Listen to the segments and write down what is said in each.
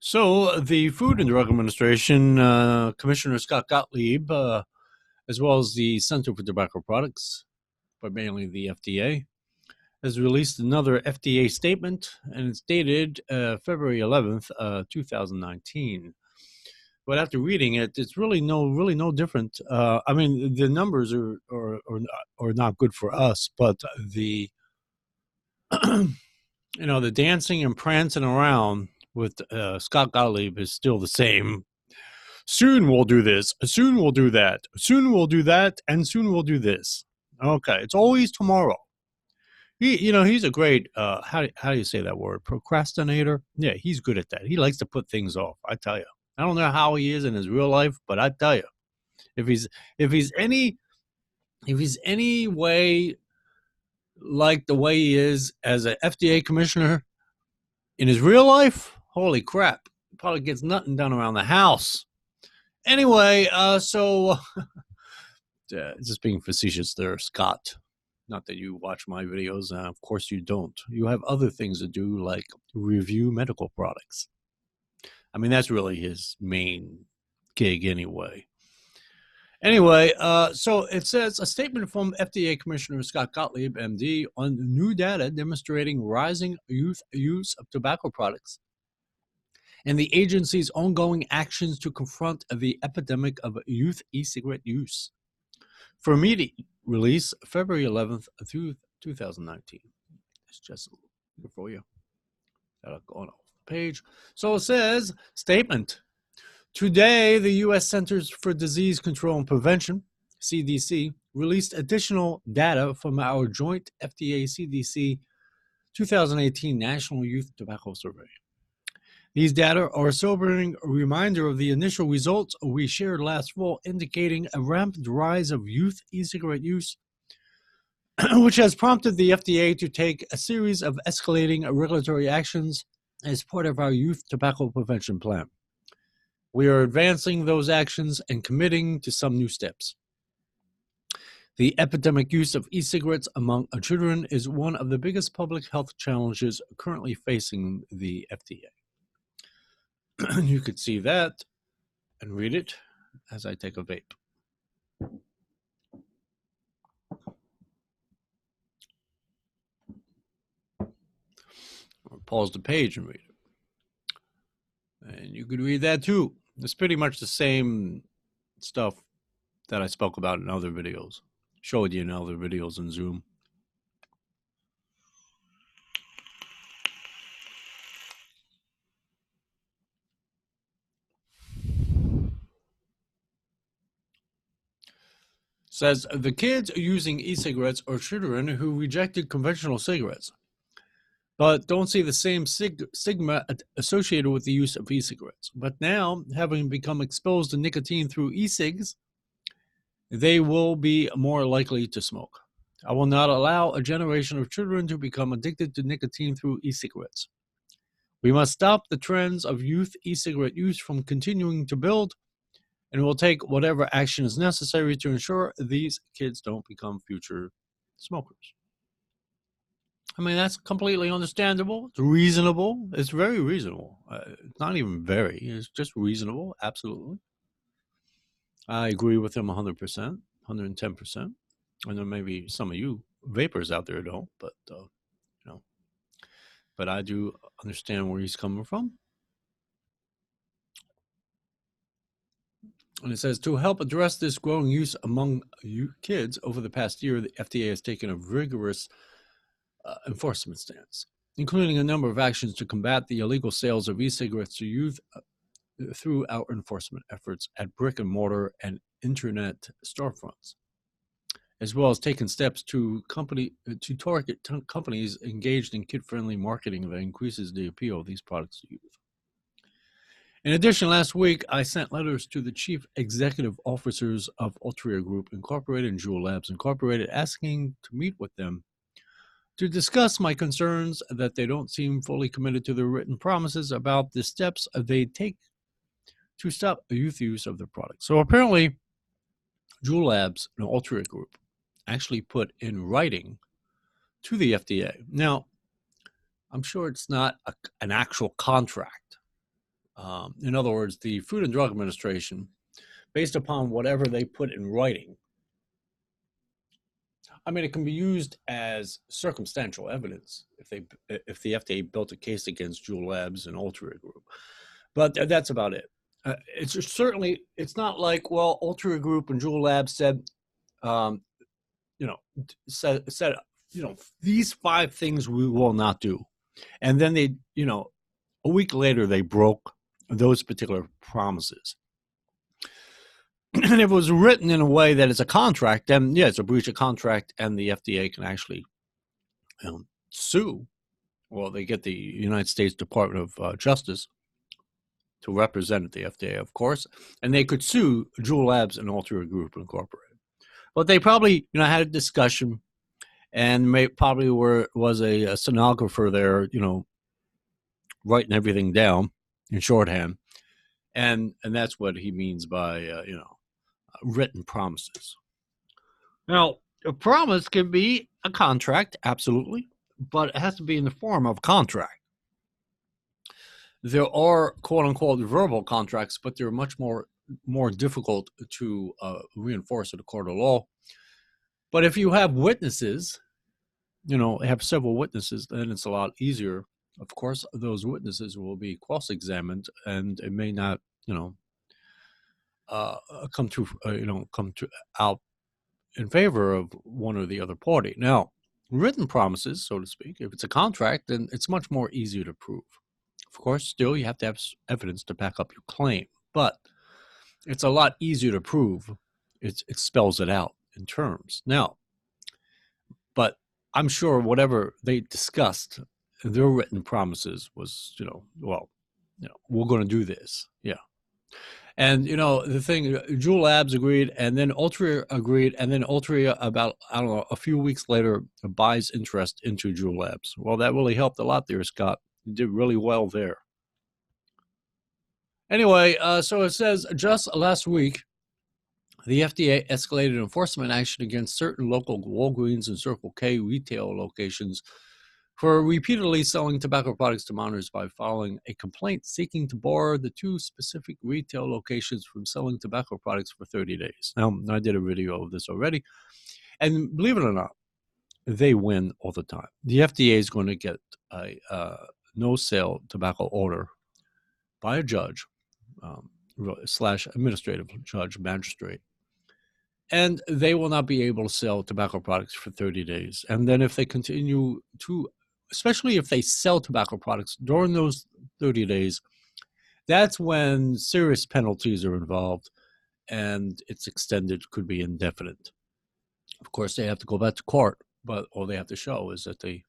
So, the Food and Drug Administration, Commissioner Scott Gottlieb, as well as the Center for Tobacco Products, but mainly the FDA, has released another FDA statement, and it's dated February 11th, 2019. But after reading it, it's really no different. I mean, the numbers are not good for us, but the the dancing and prancing around with Scott Gottlieb is still the same. Soon we'll do this. Soon we'll do that. Soon we'll do that, and soon we'll do this. Okay, it's always tomorrow. He's a great. How do you say that word? Procrastinator. Yeah, he's good at that. He likes to put things off. I tell you. I don't know how he is in his real life, but I tell you, if he's if he's any if he's any way like the way he is as an FDA commissioner in his real life, holy crap, he probably gets nothing done around the house. Anyway, just being facetious there, Scott. Not that you watch my videos. Of course you don't. You have other things to do, like review medical products. I mean, that's really his main gig anyway. Anyway, so it says a statement from FDA Commissioner Scott Gottlieb, MD, on new data demonstrating rising youth use of tobacco products and the agency's ongoing actions to confront the epidemic of youth e-cigarette use. For immediate release, February 11th through 2019. It's just here for you. That'll go on off the page. So it says, statement. Today, the U.S. Centers for Disease Control and Prevention, CDC, released additional data from our joint FDA-CDC 2018 National Youth Tobacco Survey. These data are a sobering reminder of the initial results we shared last fall, indicating a rampant rise of youth e-cigarette use, which has prompted the FDA to take a series of escalating regulatory actions as part of our youth tobacco prevention plan. We are advancing those actions and committing to some new steps. The epidemic use of e-cigarettes among children is one of the biggest public health challenges currently facing the FDA. You could see that and read it as I take a vape. Or pause the page and read it. And you could read that too. It's pretty much the same stuff that I spoke about in other videos. Showed you in other videos in Zoom. Says the kids using e-cigarettes are children who rejected conventional cigarettes, but don't see the same stigma associated with the use of e-cigarettes. But now, having become exposed to nicotine through e-cigs, they will be more likely to smoke. I will not allow a generation of children to become addicted to nicotine through e-cigarettes. We must stop the trends of youth e-cigarette use from continuing to build, and we'll take whatever action is necessary to ensure these kids don't become future smokers. I mean, that's completely understandable. It's reasonable. It's very reasonable. It's not even very. It's just reasonable. Absolutely. I agree with him 100%, 110%. I know maybe some of you vapors out there don't, but but I do understand where he's coming from. And it says, to help address this growing use among kids over the past year, the FDA has taken a rigorous enforcement stance, including a number of actions to combat the illegal sales of e-cigarettes to youth through our enforcement efforts at brick and mortar and internet storefronts, as well as taking steps to target companies engaged in kid-friendly marketing that increases the appeal of these products to youth. In addition, last week, I sent letters to the chief executive officers of Altria Group Incorporated and Juul Labs Incorporated, asking to meet with them to discuss my concerns that they don't seem fully committed to their written promises about the steps they take to stop youth use of their products. So apparently, Juul Labs and Altria Group actually put in writing to the FDA. Now, I'm sure it's not an actual contract. In other words, the Food and Drug Administration, based upon whatever they put in writing, I mean, it can be used as circumstantial evidence if the FDA built a case against Juul Labs and Altria Group, but that's about it. It's not like, well, Altria Group and Juul Labs said, um, said these 5 things we will not do, and then they, a week later they broke those particular promises. And if it was written in a way that it's a contract, then yeah, it's a breach of contract, and the FDA can actually sue. Well, they get the United States Department of Justice to represent the FDA, of course, and they could sue Juul Labs and Altria Group Incorporated. But they probably, had a discussion, and probably was a stenographer there, writing everything down in shorthand, and that's what he means by written promises. Now, a promise can be a contract, absolutely, but it has to be in the form of a contract. There are quote-unquote verbal contracts, but they're much more difficult to reinforce in a court of law. But if you have witnesses, have several witnesses, then it's a lot easier. Of course, those witnesses will be cross-examined, and it may not, come out in favor of one or the other party. Now, written promises, so to speak, if it's a contract, then it's much more easier to prove. Of course, still you have to have evidence to back up your claim, but it's a lot easier to prove. It spells it out in terms. Now, but I'm sure whatever they discussed, their written promises was, we're going to do this. Yeah. And, the thing, Juul Labs agreed, and then Altria agreed, and then Altria, about, a few weeks later, buys interest into Juul Labs. Well, that really helped a lot there, Scott. You did really well there. Anyway, so it says, just last week, the FDA escalated enforcement action against certain local Walgreens and Circle K retail locations for repeatedly selling tobacco products to minors by filing a complaint seeking to bar the 2 specific retail locations from selling tobacco products for 30 days. Now, I did a video of this already, and believe it or not, they win all the time. The FDA is going to get a no-sale tobacco order by a judge, / administrative judge, magistrate, and they will not be able to sell tobacco products for 30 days. And then if they continue to, especially if they sell tobacco products during those 30 days, that's when serious penalties are involved, and it's extended, could be indefinite. Of course, they have to go back to court, but all they have to show is that the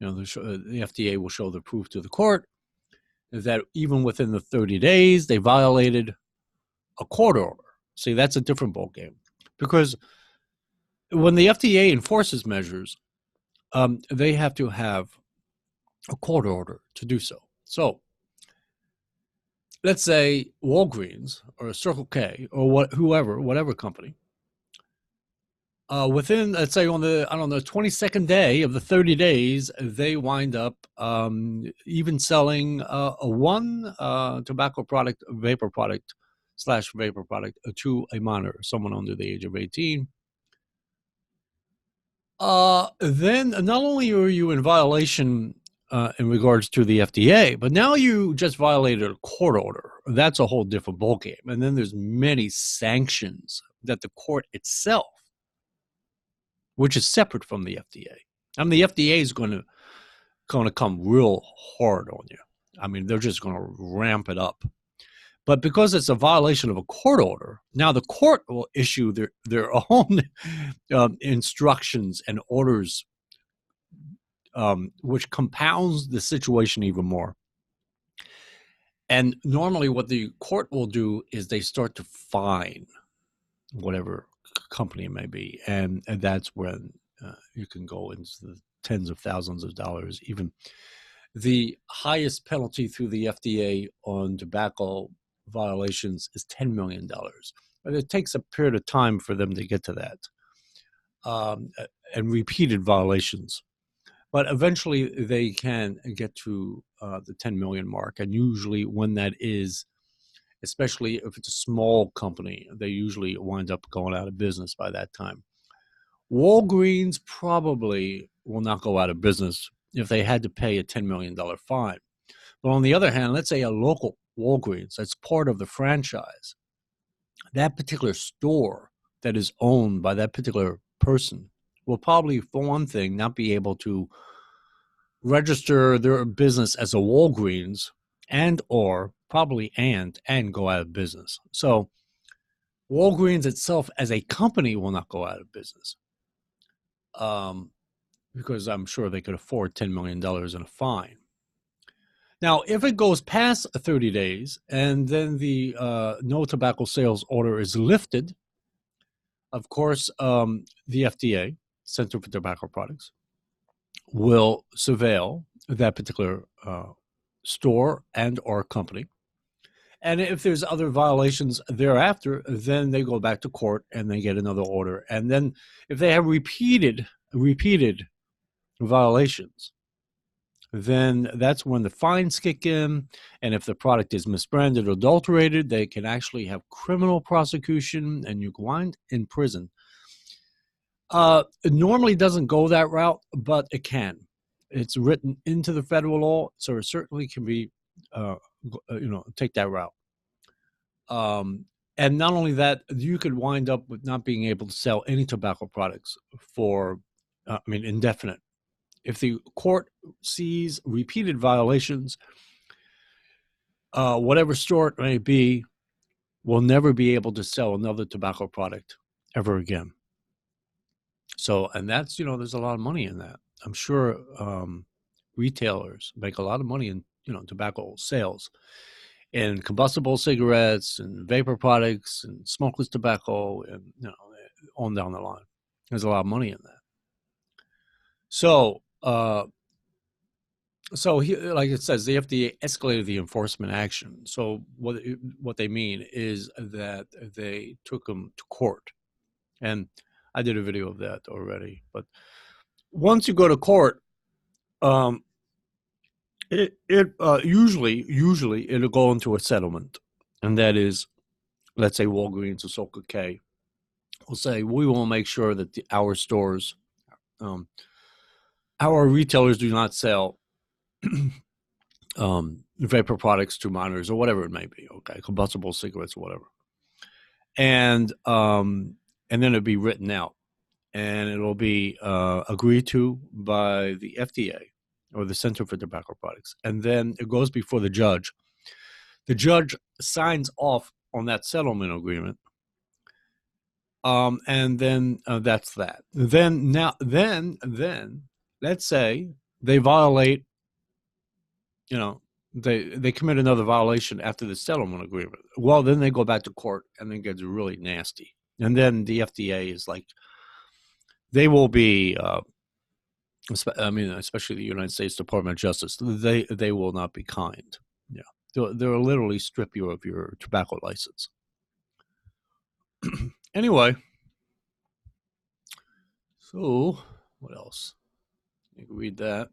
FDA will show the proof to the court that even within the 30 days, they violated a court order. See, that's a different ballgame. Because when the FDA enforces measures, they have to have a court order to do so. So, let's say Walgreens or Circle K or whatever company, within, let's say on the 22nd day of the 30 days, they wind up even selling one tobacco product, vapor product to a minor, someone under the age of 18. Then not only are you in violation in regards to the FDA, but now you just violated a court order. That's a whole different ballgame. And then there's many sanctions that the court itself, which is separate from the FDA. I mean, the FDA is going to come real hard on you. I mean, they're just going to ramp it up. But because it's a violation of a court order, now the court will issue their own instructions and orders, which compounds the situation even more. And normally what the court will do is they start to fine whatever company it may be. And that's when you can go into the tens of thousands of dollars. Even the highest penalty through the FDA on tobacco violations is $10 million. But it takes a period of time for them to get to that, and repeated violations. But eventually they can get to the 10 million mark. And usually when that is, especially if it's a small company, they usually wind up going out of business by that time. Walgreens probably will not go out of business if they had to pay a $10 million fine. But on the other hand, let's say a local Walgreens that's part of the franchise, that particular store that is owned by that particular person will probably, for one thing, not be able to register their business as a Walgreens and or probably and go out of business. So Walgreens itself as a company will not go out of business, because I'm sure they could afford $10 million in a fine. Now, if it goes past 30 days and then the no tobacco sales order is lifted, of course, the FDA, Center for Tobacco Products, will surveil that particular store and or company. And if there's other violations thereafter, then they go back to court and they get another order. And then if they have repeated violations, then that's when the fines kick in. And if the product is misbranded or adulterated, they can actually have criminal prosecution and you can wind in prison. It normally doesn't go that route, but it can. It's written into the federal law, so it certainly can be, take that route. And not only that, you could wind up with not being able to sell any tobacco products for, indefinite. If the court sees repeated violations, whatever store it may be, will never be able to sell another tobacco product ever again. So, and that's, there's a lot of money in that. I'm sure retailers make a lot of money in, tobacco sales and combustible cigarettes and vapor products and smokeless tobacco and, on down the line. There's a lot of money in that. So, like it says, the FDA escalated the enforcement action. So what they mean is that they took them to court. And I did a video of that already. But once you go to court, usually it'll go into a settlement. And that is, let's say Walgreens or Circle K will say, we will make sure that our stores, our retailers do not sell vapor products to minors or whatever it may be, okay, combustible cigarettes or whatever. And then it'll be written out and it'll be agreed to by the FDA or the Center for Tobacco Products. And then it goes before the judge. The judge signs off on that settlement agreement. And then that's that. Then let's say they violate, they commit another violation after the settlement agreement. Well, then they go back to court and then it gets really nasty. And then the FDA is like, they will be, especially the United States Department of Justice, they will not be kind. Yeah, they'll literally strip you of your tobacco license. Anyway, so what else? You can read that.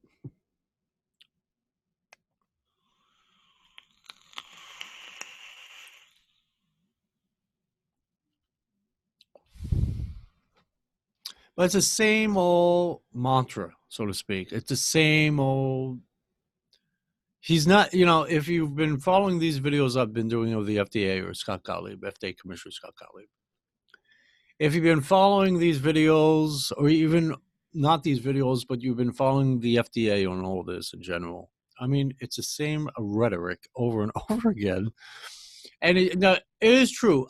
But it's the same old mantra, so to speak. It's the same old. He's not, if you've been following these videos I've been doing of the FDA or Scott Gottlieb, FDA Commissioner Scott Gottlieb, if you've been following these videos, or even not these videos, but you've been following the FDA on all this in general, it's the same rhetoric over and over again. And it is true.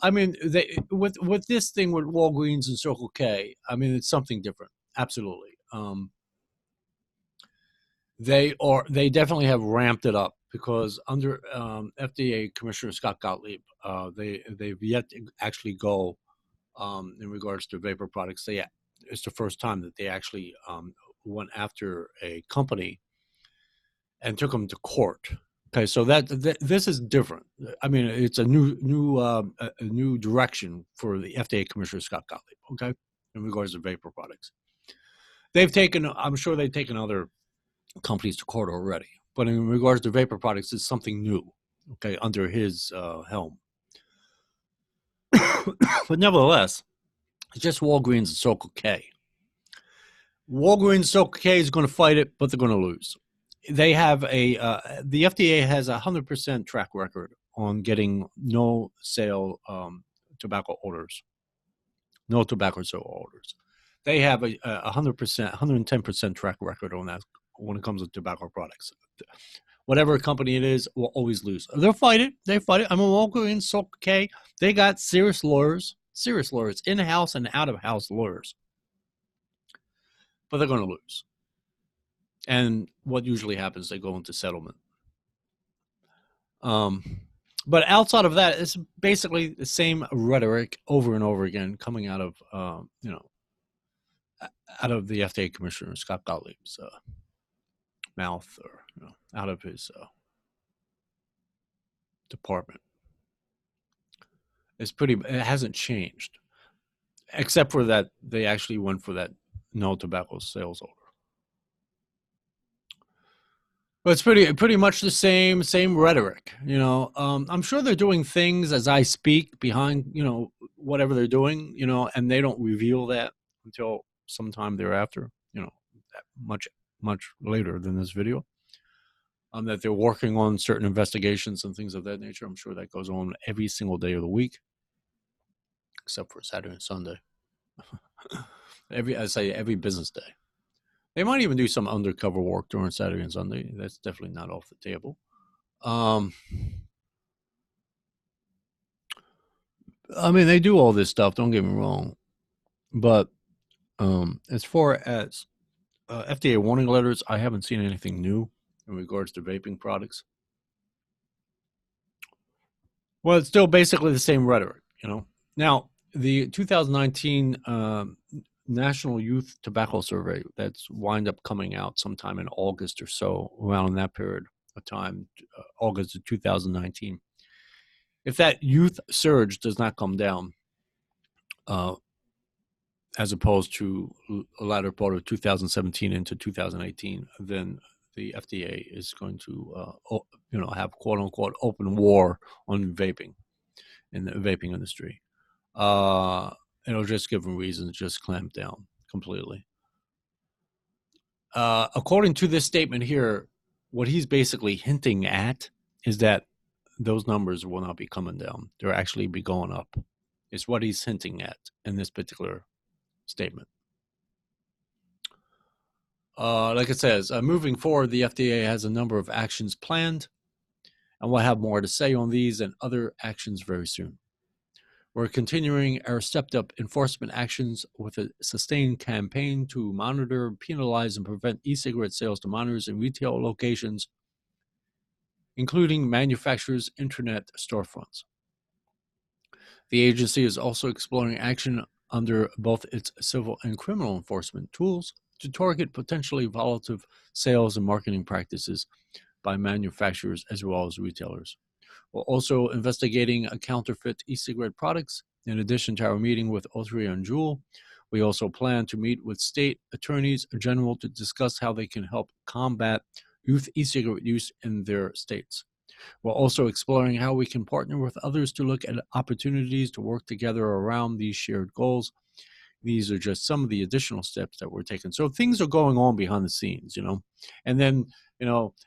With this thing with Walgreens and Circle K, it's something different. Absolutely. They definitely have ramped it up because under FDA Commissioner Scott Gottlieb, they've yet to actually go in regards to vapor products. It's the first time that they actually went after a company and took them to court. Okay, so this is different. It's a new direction for the FDA Commissioner Scott Gottlieb. Okay, in regards to vapor products, I'm sure they've taken other companies to court already, But in regards to vapor products, it's something new, okay, under his helm. But nevertheless, it's just Walgreens and Circle K. Walgreens and Circle K is going to fight it, but they're going to lose. They have the FDA has 100% track record on getting no sale tobacco orders, no tobacco sale orders. They have a 100%, 110% track record on that when it comes to tobacco products. Whatever company it is will always lose. They'll fight it. They fight it. I'm a Walgreens, Circle K. They got serious lawyers, in-house and out-of-house lawyers. But they're going to lose. And what usually happens, they go into settlement. But outside of that, it's basically the same rhetoric over and over again coming out of, out of the FDA Commissioner, Scott Gottlieb's mouth, or out of his department. It hasn't changed, except for that they actually went for that no tobacco sales order. But it's pretty much the same rhetoric. I'm sure they're doing things as I speak behind, whatever they're doing, and they don't reveal that until sometime thereafter, much later than this video. That they're working on certain investigations and things of that nature. I'm sure that goes on every single day of the week, except for Saturday and Sunday. every business day. They might even do some undercover work during Saturday and Sunday. That's definitely not off the table. They do all this stuff, don't get me wrong. But as far as FDA warning letters, I haven't seen anything new in regards to vaping products. Well, it's still basically the same rhetoric, Now, the 2019 National Youth Tobacco Survey that's wind up coming out sometime in August or so, around that period of time, August of 2019. If that youth surge does not come down, as opposed to a latter part of 2017 into 2018, then the FDA is going to, have quote unquote open war on vaping in the vaping industry. It'll just give them reason to just clamp down completely. According to this statement here, what he's basically hinting at is that those numbers will not be coming down. They'll actually be going up. It's what he's hinting at in this particular statement. Like it says, moving forward, the FDA has a number of actions planned, and we'll have more to say on these and other actions very soon. We're continuing our stepped-up enforcement actions with a sustained campaign to monitor, penalize, and prevent e-cigarette sales to minors in retail locations, including manufacturers' internet storefronts. The agency is also exploring action under both its civil and criminal enforcement tools to target potentially volatile sales and marketing practices by manufacturers as well as retailers. We're also investigating counterfeit e-cigarette products. In addition to our meeting with Altria and Juul, we also plan to meet with state attorneys general to discuss how they can help combat youth e-cigarette use in their states. We're also exploring how we can partner with others to look at opportunities to work together around these shared goals. These are just some of the additional steps that we're taking. So things are going on behind the scenes, and then,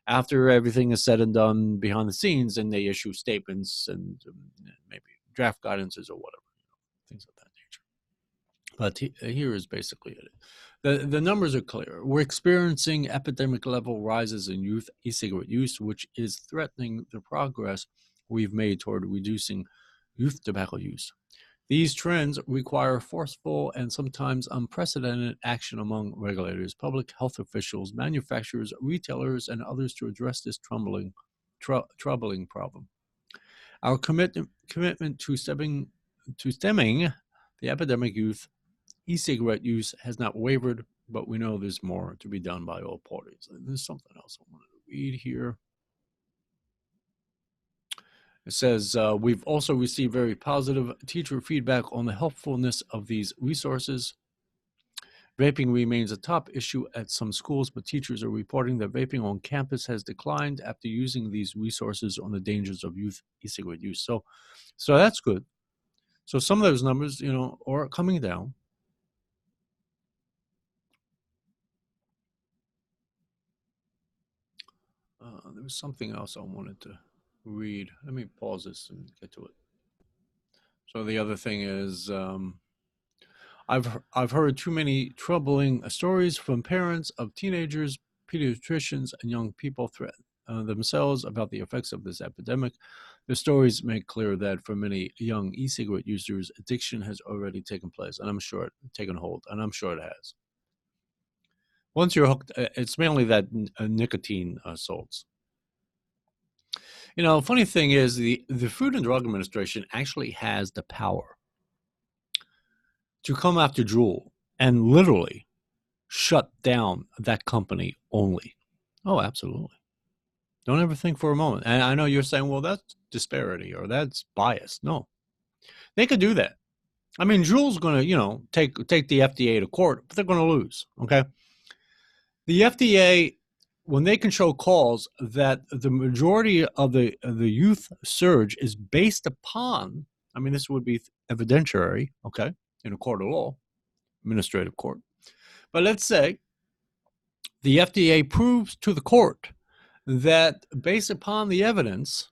after everything is said and done behind the scenes, and they issue statements and maybe draft guidances or whatever, things of that nature. But here is basically it. The numbers are clear. We're experiencing epidemic level rises in youth e-cigarette use, which is threatening the progress we've made toward reducing youth tobacco use. These trends require forceful and sometimes unprecedented action among regulators, public health officials, manufacturers, retailers, and others to address this troubling problem. Our commitment to stemming the epidemic youth e-cigarette use has not wavered, but we know there's more to be done by all parties. There's something else I wanted to read here. It says, we've also received very positive teacher feedback on the helpfulness of these resources. Vaping remains a top issue at some schools, but teachers are reporting that vaping on campus has declined after using these resources on the dangers of youth e-cigarette use. So that's good. So some of those numbers, are coming down. There was something else I wanted to read. Let me pause this and get to it. So the other thing is, I've heard too many troubling stories from parents of teenagers, pediatricians, and young people threaten themselves about the effects of this epidemic. The stories make clear that for many young e-cigarette users, addiction has already taken place, and I'm sure taken hold, and I'm sure it has. Once you're hooked, it's mainly that nicotine salts. Funny thing is, the Food and Drug Administration actually has the power to come after Juul and literally shut down that company only. Oh, absolutely. Don't ever think for a moment. And I know you're saying, well, that's disparity or that's bias. No, they could do that. I mean, Juul's going to, take the FDA to court, but they're going to lose. Okay. The FDA, when they can show cause that the majority of the youth surge is based upon, I mean, this would be evidentiary, okay, in a court of law, administrative court. But let's say the FDA proves to the court that based upon the evidence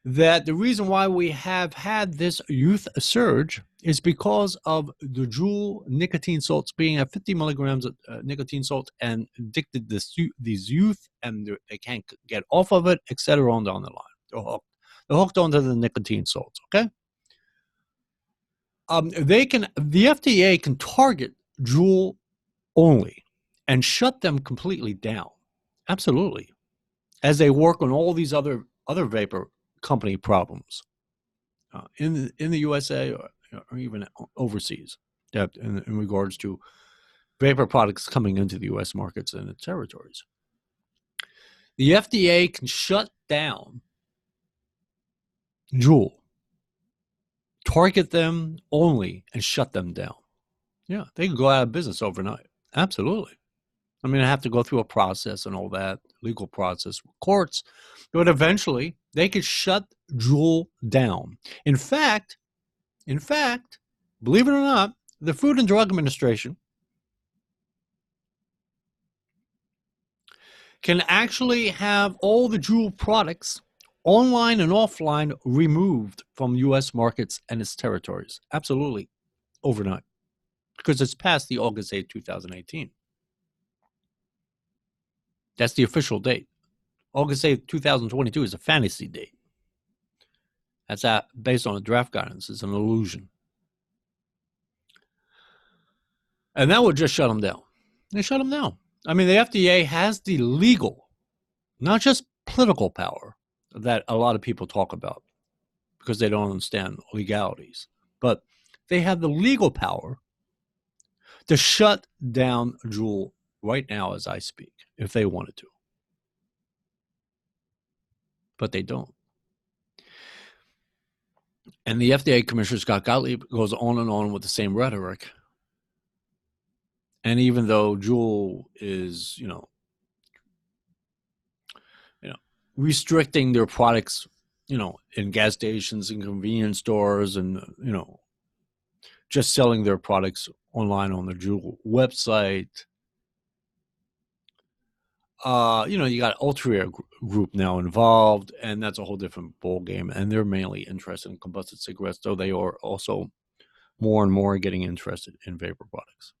that the reason why we have had this youth surge is because of the Juul nicotine salts being at 50 milligrams of nicotine salt and addicted these youth, and they can't get off of it, etc. on down the line. They're hooked onto the nicotine salts, okay? The FDA can target Juul only and shut them completely down. Absolutely. As they work on all these other vapor company problems in the USA or even overseas, in regards to vapor products coming into the U.S. markets and its territories. The FDA can shut down Juul, target them only, and shut them down. Yeah, they can go out of business overnight. Absolutely. I mean, I have to go through a process and all that, legal process with courts, but eventually they could shut Juul down. In fact, believe it or not, the Food and Drug Administration can actually have all the Juul products online and offline removed from U.S. markets and its territories. Absolutely, overnight, because it's past the August 8, 2018. That's the official date. August 8, 2022 is a fantasy date. That's based on a draft guidance. It's an illusion. And that would just shut them down. They shut them down. I mean, the FDA has the legal, not just political power that a lot of people talk about because they don't understand legalities, but they have the legal power to shut down Juul right now as I speak, if they wanted to. But they don't. And the FDA Commissioner Scott Gottlieb goes on and on with the same rhetoric. And even though Juul is, restricting their products, in gas stations and convenience stores and, just selling their products online on the Juul website. You got Altria Group now involved, and that's a whole different ball game. And they're mainly interested in combusted cigarettes, though they are also more and more getting interested in vapor products.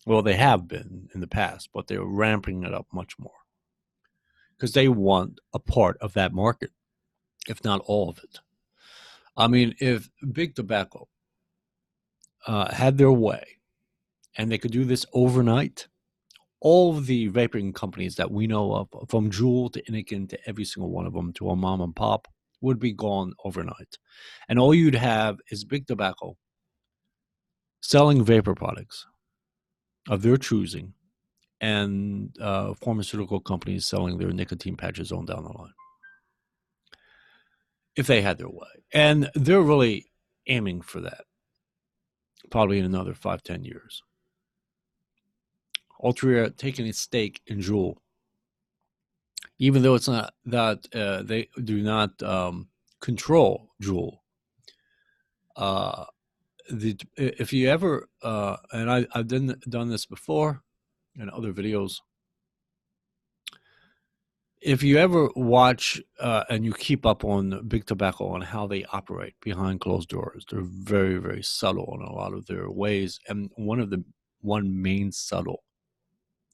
Well, they have been in the past, but they're ramping it up much more because they want a part of that market, if not all of it. I mean, if Big Tobacco had their way and they could do this overnight, all of the vaping companies that we know of, from Juul to Innikin to every single one of them to a mom and pop, would be gone overnight. And all you'd have is Big Tobacco selling vapor products of their choosing and pharmaceutical companies selling their nicotine patches on down the line, if they had their way. And they're really aiming for that, probably in another 5-10 years. Altria taking a stake in Juul, even though it's not that they do not control Juul. If you ever and I've done this before in other videos. If you ever watch and you keep up on Big Tobacco and how they operate behind closed doors, they're very, very subtle in a lot of their ways. And one main subtle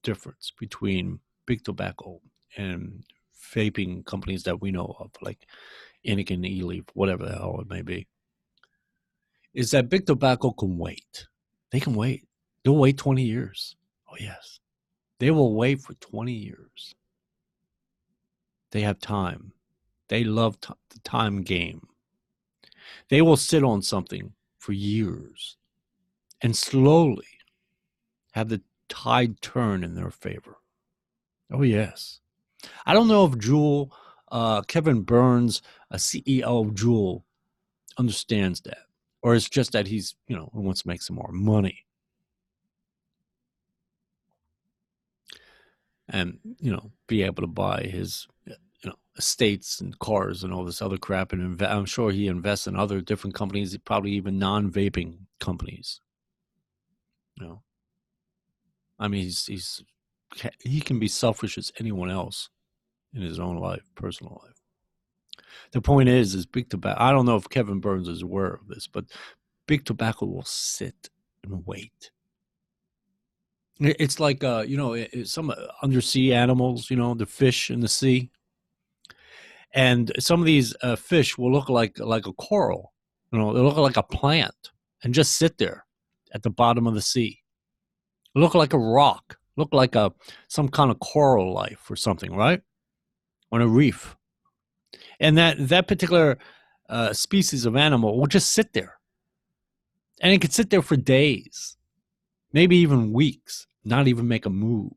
difference between Big Tobacco and vaping companies that we know of, like Anakin, E-Leaf, whatever the hell it may be, is that Big Tobacco can wait. They can wait. They'll wait 20 years. Oh, yes. They will wait for 20 years. They have time. They love the time game. They will sit on something for years and slowly have the tide turn in their favor. Oh, yes. I don't know if Juul, Kevin Burns, a CEO of Juul, understands that. Or it's just that he's, wants to make some more money. And, be able to buy his, estates and cars and all this other crap. And I'm sure he invests in other different companies, probably even non-vaping companies. I mean, he can be selfish as anyone else in his own life, personal life. The point is Big Tobacco. I don't know if Kevin Burns is aware of this, but Big Tobacco will sit and wait. It's like some undersea animals, the fish in the sea, and some of these fish will look like a coral. They look like a plant and just sit there at the bottom of the sea. Look like a rock. Look like some kind of coral life or something, right? On a reef. And that particular species of animal will just sit there. And it could sit there for days, maybe even weeks, not even make a move.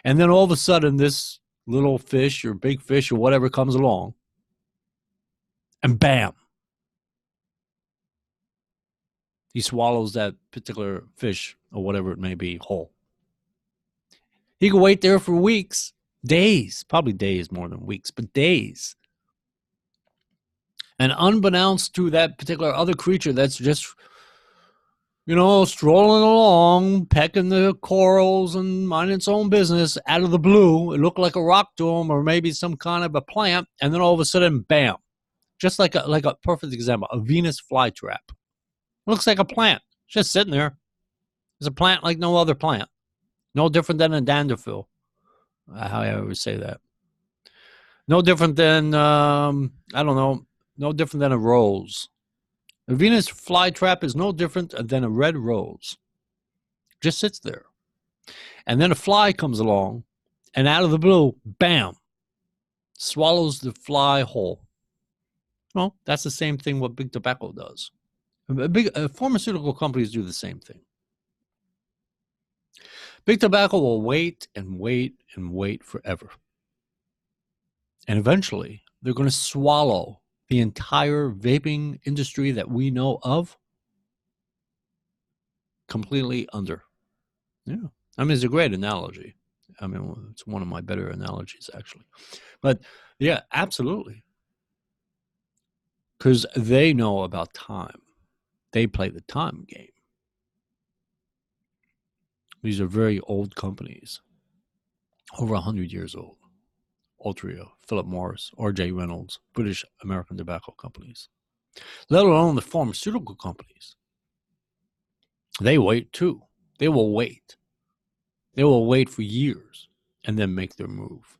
And then all of a sudden, this little fish or big fish or whatever comes along, and bam, he swallows that particular fish or whatever it may be whole. He could wait there for weeks, days, probably days more than weeks, but days. And unbeknownst to that particular other creature that's just, strolling along, pecking the corals and minding its own business, out of the blue, it looked like a rock to him or maybe some kind of a plant, and then all of a sudden, bam, just like a perfect example, a Venus flytrap. Looks like a plant, just sitting there. It's a plant like no other plant. No different than a dandelion. How I always say that. No different than, I don't know, no different than a rose. A Venus flytrap is no different than a red rose. Just sits there. And then a fly comes along, and out of the blue, bam, swallows the fly whole. Well, that's the same thing what Big Tobacco does. Pharmaceutical companies do the same thing. Big Tobacco will wait and wait and wait forever. And eventually, they're going to swallow the entire vaping industry that we know of completely under. Yeah. I mean, it's a great analogy. I mean, it's one of my better analogies, actually. But yeah, absolutely. Because they know about time. They play the time game. These are very old companies, over 100 years old. Altria, Philip Morris, R.J. Reynolds, British American Tobacco Companies, let alone the pharmaceutical companies. They wait too. They will wait. They will wait for years and then make their move.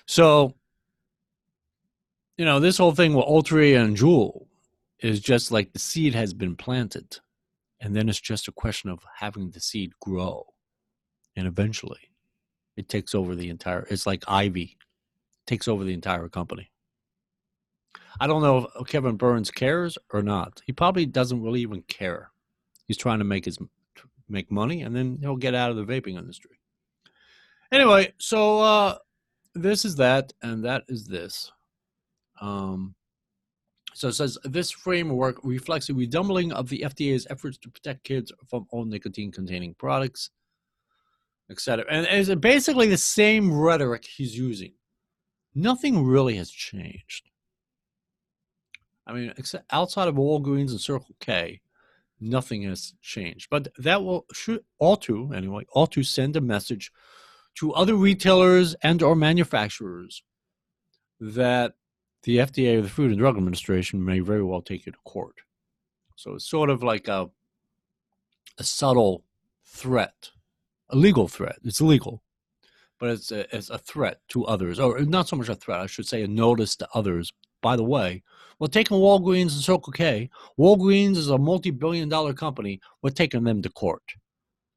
So, this whole thing with Altria and Juul is just like the seed has been planted, and then it's just a question of having the seed grow. And eventually, it takes over the entire, it's like ivy, takes over the entire company. I don't know if Kevin Burns cares or not. He probably doesn't really even care. He's trying to make money, and then he'll get out of the vaping industry. Anyway, so this is that, and that is this. So it says this framework reflects a redoubling of the FDA's efforts to protect kids from all nicotine-containing products, etc. And it's basically the same rhetoric he's using. Nothing really has changed. I mean, except outside of Walgreens and Circle K, nothing has changed. But that ought to send a message to other retailers and or manufacturers that the FDA or the Food and Drug Administration may very well take you to court. So it's sort of like a subtle threat, a legal threat. It's illegal, but it's a threat to others, or not so much a threat, I should say a notice to others. By the way, we're taking Walgreens and Circle K. Walgreens is a multi-billion-dollar company. We're taking them to court.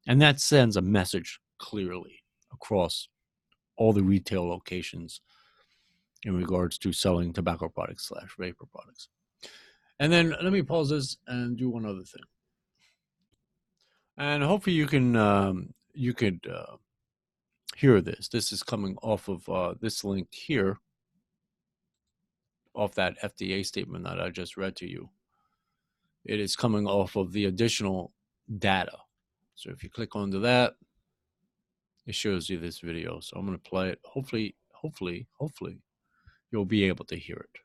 And that sends a message clearly across all the retail locations in regards to selling tobacco products / vapor products. And then let me pause this and do one other thing. And hopefully you could hear this. This is coming off of this link here, off that FDA statement that I just read to you. It is coming off of the additional data. So if you click onto that, it shows you this video. So I'm going to play it. Hopefully you'll be able to hear it.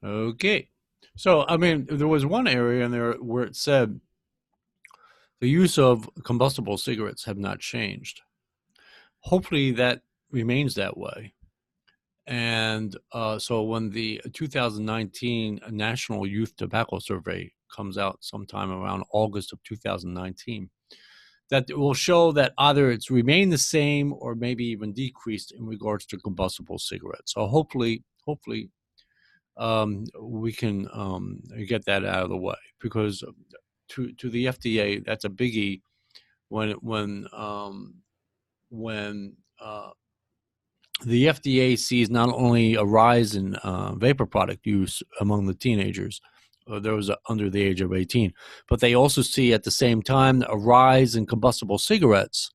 Okay, so I mean, there was one area in there where it said the use of combustible cigarettes have not changed. Hopefully that remains that way. And so when the 2019 National Youth Tobacco Survey comes out sometime around August of 2019, that will show that either it's remained the same or maybe even decreased in regards to combustible cigarettes. So hopefully we can get that out of the way, because to the FDA, that's a biggie when the FDA sees not only a rise in vapor product use among the teenagers, those under the age of 18, but they also see at the same time a rise in combustible cigarettes.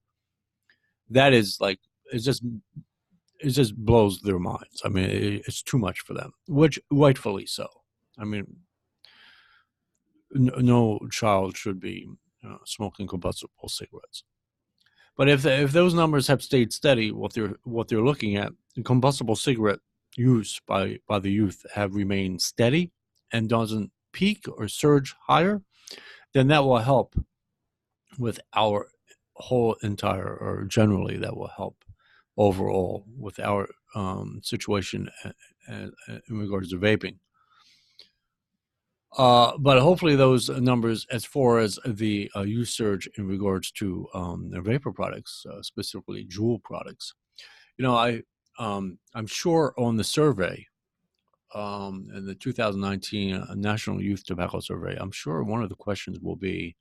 That is like, it just blows their minds. I mean, it's too much for them, which rightfully so. I mean, no child should be smoking combustible cigarettes. But if those numbers have stayed steady, what they're looking at, combustible cigarette use by the youth have remained steady and doesn't peak or surge higher, then that will help with our whole entire, or generally that will help overall with our situation in regards to vaping. But hopefully those numbers, as far as the use surge in regards to the vapor products, specifically Juul products, I'm sure on the survey, in the 2019 National Youth Tobacco Survey, I'm sure one of the questions will be,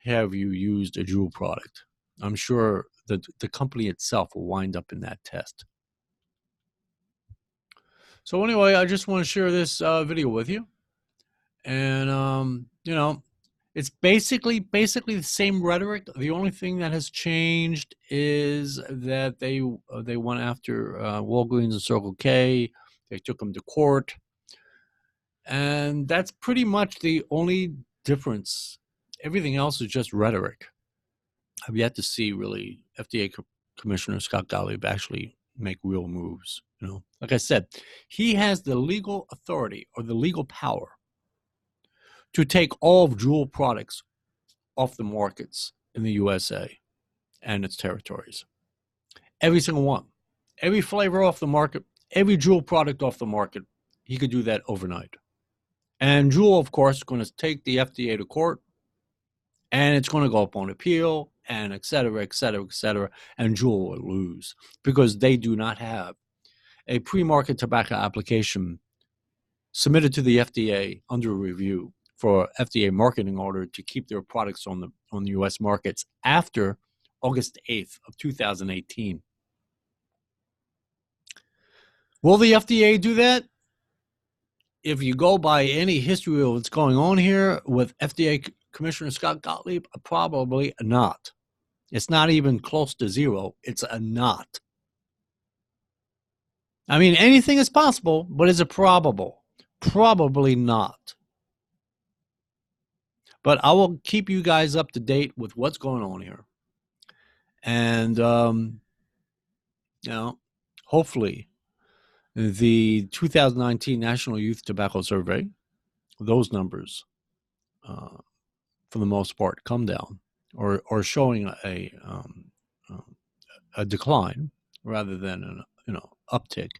have you used a Juul product? I'm sure that the company itself will wind up in that test. So anyway, I just want to share this video with you. And, it's basically the same rhetoric. The only thing that has changed is that they went after Walgreens and Circle K. They took them to court. And that's pretty much the only difference. Everything else is just rhetoric. I've yet to see really FDA Commissioner Scott Gottlieb actually make real moves. You know, like I said, he has the legal authority or the legal power to take all of Juul products off the markets in the USA and its territories. Every single one. Every flavor off the market, every Juul product off the market, he could do that overnight. And Juul, of course, is going to take the FDA to court, and it's going to go up on appeal, and et cetera, et cetera, et cetera. And Juul will lose because they do not have a pre-market tobacco application submitted to the FDA under review for FDA marketing order to keep their products on the U.S. markets after August 8th of 2018. Will the FDA do that? If you go by any history of what's going on here with FDA Commissioner Scott Gottlieb, probably not. It's not even close to zero. It's a not. I mean, anything is possible, but is it probable? Probably not. But I will keep you guys up to date with what's going on here. And, you know, hopefully the 2019 National Youth Tobacco Survey, those numbers, for the most part, come down or showing a decline rather than an uptick.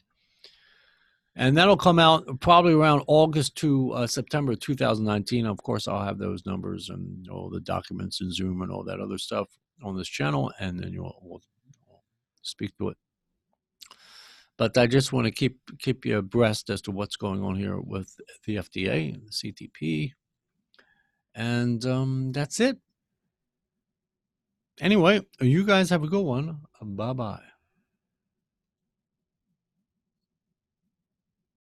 And that'll come out probably around August to September 2019. Of course, I'll have those numbers and all the documents in Zoom and all that other stuff on this channel, and then we'll speak to it. But I just want to keep you abreast as to what's going on here with the FDA and the CTP. And that's it. Anyway, you guys have a good one. Bye-bye.